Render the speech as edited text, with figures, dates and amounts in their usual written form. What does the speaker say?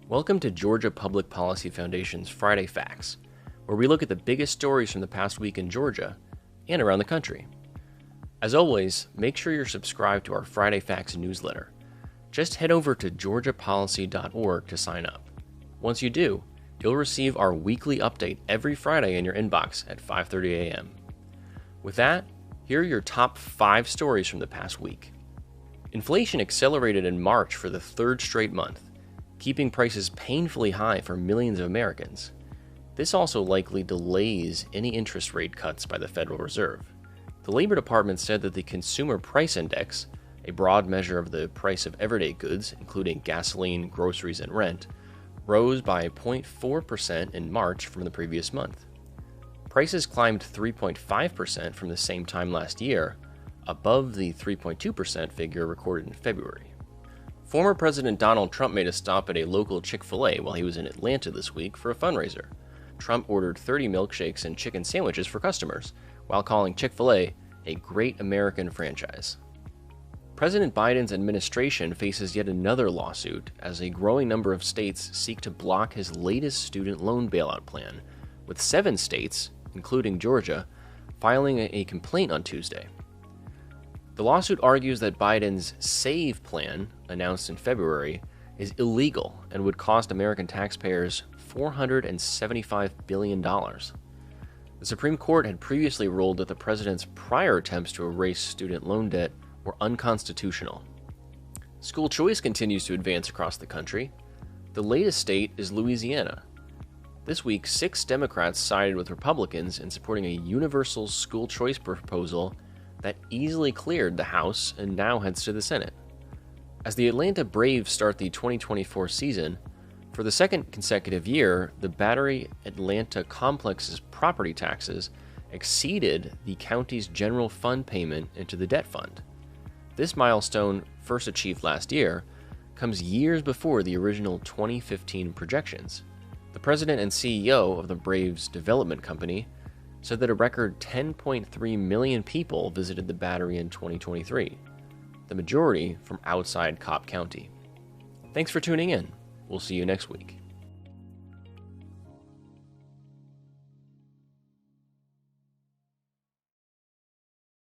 Welcome to Georgia Public Policy Foundation's Friday Facts, where we look at the biggest stories from the past week in Georgia and around the country. As always, make sure you're subscribed to our Friday Facts newsletter. Just head over to georgiapolicy.org to sign up. Once you do, you'll receive our weekly update every Friday in your inbox at 5:30 a.m. With that, here are your top 5 stories from the past week. Inflation accelerated in March for the third straight month, keeping prices painfully high for millions of Americans. This also likely delays any interest rate cuts by the Federal Reserve. The Labor Department said that the Consumer Price Index, a broad measure of the price of everyday goods, including gasoline, groceries, and rent, rose by 0.4% in March from the previous month. Prices climbed 3.5% from the same time last year, above the 3.2% figure recorded in February. Former President Donald Trump made a stop at a local Chick-fil-A while he was in Atlanta this week for a fundraiser. Trump ordered 30 milkshakes and chicken sandwiches for customers, while calling Chick-fil-A a great American franchise. President Biden's administration faces yet another lawsuit as a growing number of states seek to block his latest student loan bailout plan, with 7 states, including Georgia, filing a complaint on Tuesday. The lawsuit argues that Biden's SAVE plan, announced in February, is illegal and would cost American taxpayers $475 billion. The Supreme Court had previously ruled that the president's prior attempts to erase student loan debt were unconstitutional. School choice continues to advance across the country. The latest state is Louisiana. This week, 6 Democrats sided with Republicans in supporting a universal school choice proposal that easily cleared the House and now heads to the Senate. As the Atlanta Braves start the 2024 season, for the second consecutive year, the Battery Atlanta Complex's property taxes exceeded the county's general fund payment into the debt fund. This milestone, first achieved last year, comes years before the original 2015 projections. The president and CEO of the Braves Development Company said that a record 10.3 million people visited the Battery in 2023, the majority from outside Cobb County. Thanks for tuning in. We'll see you next week.